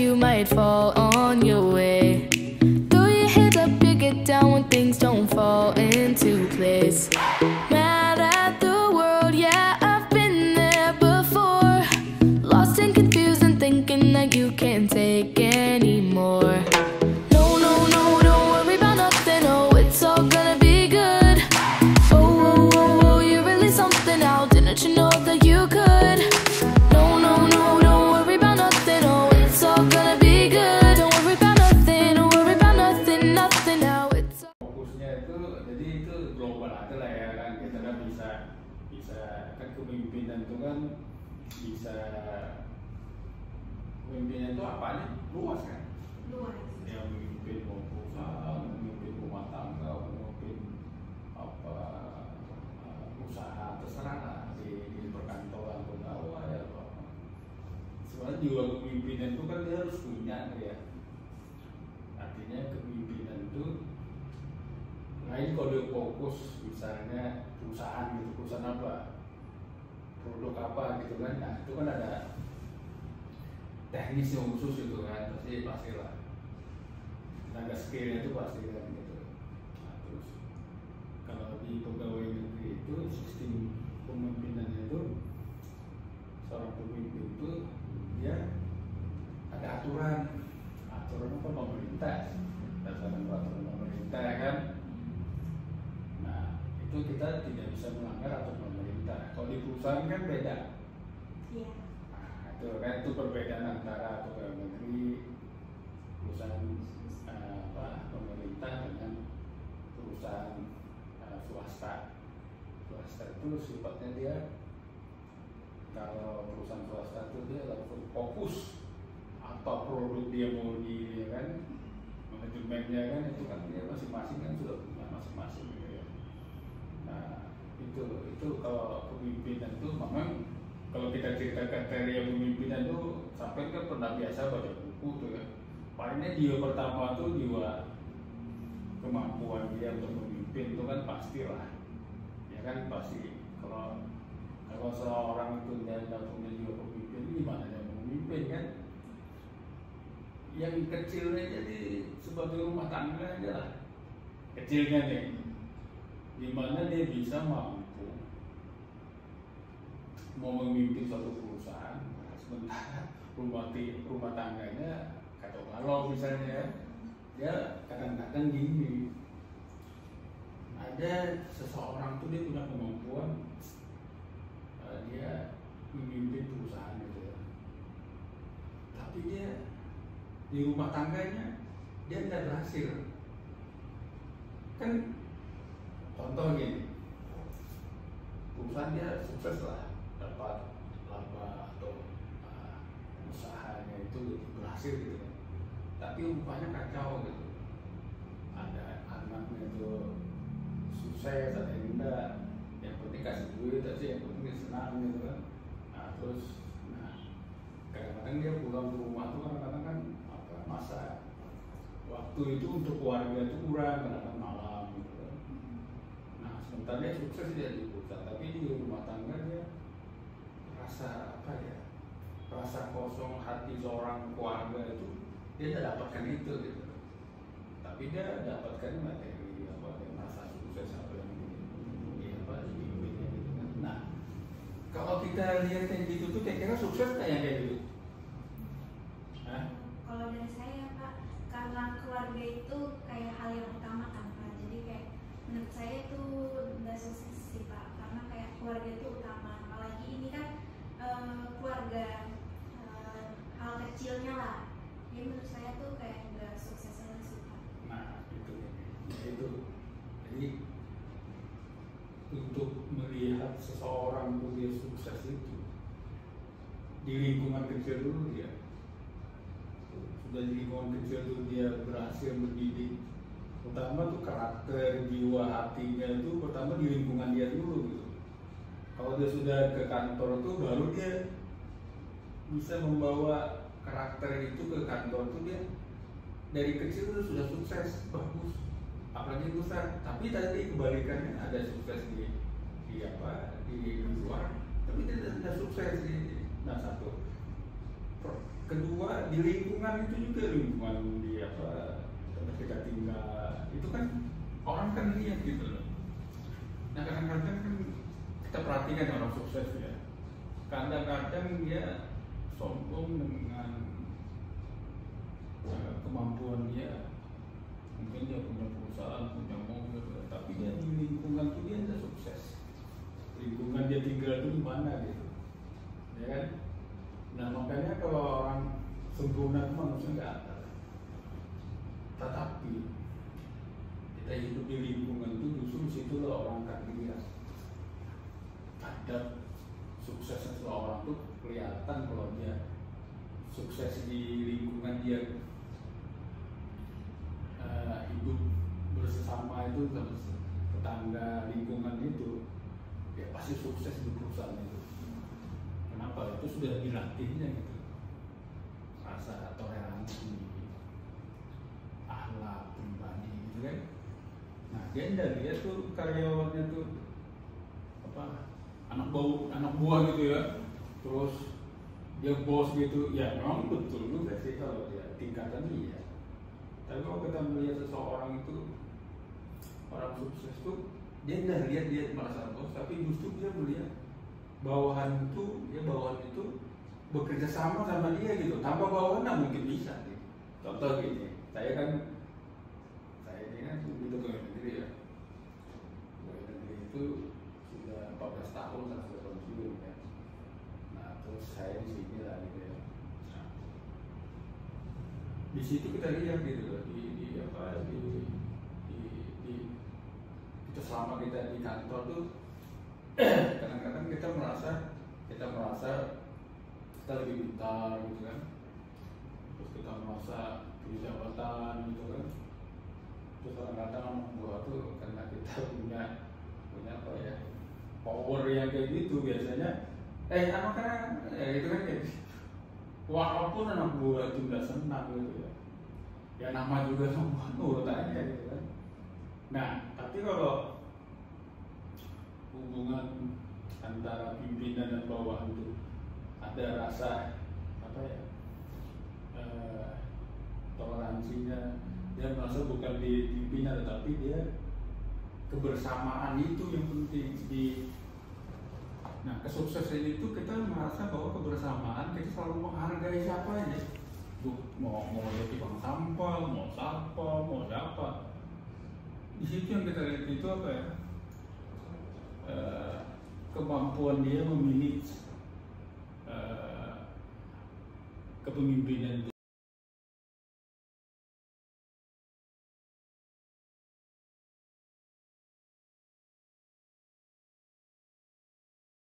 you might fall on your way. Throw your hands up, you get down when things don't fall into place. Mad at the world, yeah, I've been there before. Lost and confused and thinking that you can't take anymore. No, no, no, don't worry about nothing, oh, it's all gonna be good. Oh, oh, oh, oh, you're really something now, didn't you know that you could? No, no, no, don't worry about nothing, oh, it's all gonna be good. Don't worry about nothing, don't worry about nothing, nothing now, it's all... Fokusnya itu, jadi itu global aja lah ya kan, kita kan bisa kan kepemimpinan itu kan bisa, kepemimpinan itu apa nih? Luas kan? Luas. Yang memimpin perusahaan, memimpin rumah tangga, memimpin apa usaha terserah lah di perkantoran pegawai atau apa. Sebenarnya juga kepemimpinan itu kan dia harus punya ya. Artinya kepemimpinan itu lain kalau dia fokus misalnya perusahaan gitu, perusahaan apa, produk apa gitu kan, nah itu kan ada teknis yang khusus itu kan, pastilah tenaga skillnya itu pasti kan gitu. Nah, terus kalau di pegawai negeri itu sistem pemimpinannya itu seorang pemimpin itu dia ada aturan apa pemerintah, berdasarkan peraturan pemerintah ya kan. Nah itu kita tidak bisa melanggar aturan pemerintah. Kalau di perusahaan kan beda. Iya. Itu kan itu perbedaan antara pegawai negeri, perusahaan pemerintah dengan perusahaan swasta. Swasta itu sifatnya dia, kalau perusahaan swasta itu dia langsung fokus apa produk dia mau di kan, manajemennya kan itu kan dia masing-masing kan sudah punya masing-masing gitu ya. Nah itu kalau kepemimpinan itu memang kalau kita cerita kriteria pemimpinan itu sampai kan pernah biasa baca buku tuh ya. Palingnya jiwa pertama tuh jiwa kemampuan dia untuk memimpin itu kan pastilah, ya kan pasti. Kalau seorang itu dia tidak punya jiwa pemimpin, gimana dia mau memimpin kan? Yang kecilnya jadi sebagai rumah tangga aja lah, kecilnya nih, gimana dia bisa mampu mau memimpin suatu perusahaan, sementara rumah tangganya kacau balau misalnya. Ya kadang-kadang gini, ada seseorang tuh dia punya kemampuan dia memimpin perusahaan gitu ya, tapi dia di rumah tangganya dia tidak berhasil kan. Contoh gini, perusahaan dia sukses lah, dapat laba atau usahanya itu berhasil gitu kan, tapi rupanya kacau gitu. Ada anaknya itu sukses, ada yang enggak, yang penting kasih duit aja, yang penting dia senang gitu kan. Nah terus, kadang-kadang dia pulang ke rumah tuh kadang-kadang kan masa waktu itu untuk keluarga itu kurang, kadang-kadang malam gitu kan. Nah sementara dia sukses dia di perusahaan, tapi di rumah tangga dia rasa apa ya, rasa kosong hati seorang keluarga itu dia tidak dapatkan itu gitu. Tapi dia dapatkan materi apa, dia merasa sukses apa yang dipimpinnya gitu kan. Nah kalau kita lihat yang gitu tuh kira-kira sukses nggak yang kayak gitu? Kalau dari saya Pak, karena keluarga itu kayak hal yang utama kan Pak. Jadi kayak menurut saya itu udah sukses sih Pak, karena kayak keluarga itu utama. Apalagi ini kan keluarga hal kecilnya lah. Jadi menurut saya tuh kayak udah suksesnya sih Pak. Nah itu. Jadi untuk melihat seseorang itu dia sukses itu di lingkungan kecil dulu dia. Sudah di lingkungan kecil itu dia berhasil mendidik, utama tuh karakter, jiwa, hatinya itu pertama di lingkungan dia dulu gitu. Kalau dia sudah ke kantor tuh baru dia bisa membawa karakter itu ke kantor tuh, dia dari kecil tuh sudah sukses, bagus, apalagi besar. Tapi tadi kebalikannya, ada sukses di luar, tapi tidak sukses di satu kedua di lingkungan itu juga, lingkungan di apa tempat kita tinggal itu kan orang kan lihat gitu loh. Nah kadang-kadang kan kita perhatikan orang sukses ya, kadang-kadang dia sombong dengan kemampuan dia, mungkin dia punya perusahaan, punya mobil, tapi dia di lingkungan itu dia tidak sukses. Lingkungan dia tinggal itu di mana gitu, ya kan? Nah makanya kalau orang sempurna itu manusia nggak ada. Tetapi kita hidup di lingkungan itu justru situlah orang akan lihat. Ada suksesnya seseorang itu kelihatan kalau dia sukses di lingkungan dia, hidup bersama itu tetangga lingkungan itu, ya pasti sukses di perusahaan itu. Kenapa? Itu sudah dilatihnya gitu, rasa toleransi, akhlak pribadi gitu kan. Nah dia tidak lihat tuh karyawannya tuh apa anak buah gitu ya, terus dia bos gitu, ya memang betul juga sih kalau dia tingkatan iya. Tapi kalau kita melihat seseorang itu orang sukses tuh dia tidak lihat dia merasa bos, tapi justru dia melihat bawahan itu bekerja sama dia gitu. Tanpa bawahan nggak mungkin bisa gitu. Contoh gini, saya ini kan itu pegawai negeri ya. Pegawai negeri itu sudah 14 tahun lah sudah pensiun ya. Nah terus saya di sini lah gitu ya. Nah, di situ kita lihat gitu loh, kita selama kita di kantor tuh kadang-kadang kita merasa kita lebih pintar gitu kan, terus kita merasa punya jabatan gitu kan, terus kadang-kadang anak buah tuh karena kita punya apa ya power yang kayak gitu biasanya anak gitu kan kayak walaupun anak buah itu nggak senang gitu ya nama juga semua nurut aja gitu kan. Nah tapi kalau hubungan antara pimpinan dan bawahan itu ada rasa apa ya toleransinya, dia merasa bukan di pimpinan tetapi dia kebersamaan itu yang penting di. Nah kesuksesan itu kita merasa bahwa kebersamaan kita selalu menghargai siapa aja, mau jadi tukang sampah, mau satpam, mau siapa. Di situ yang kita lihat itu apa ya, kemampuan dia memilih kepemimpinan itu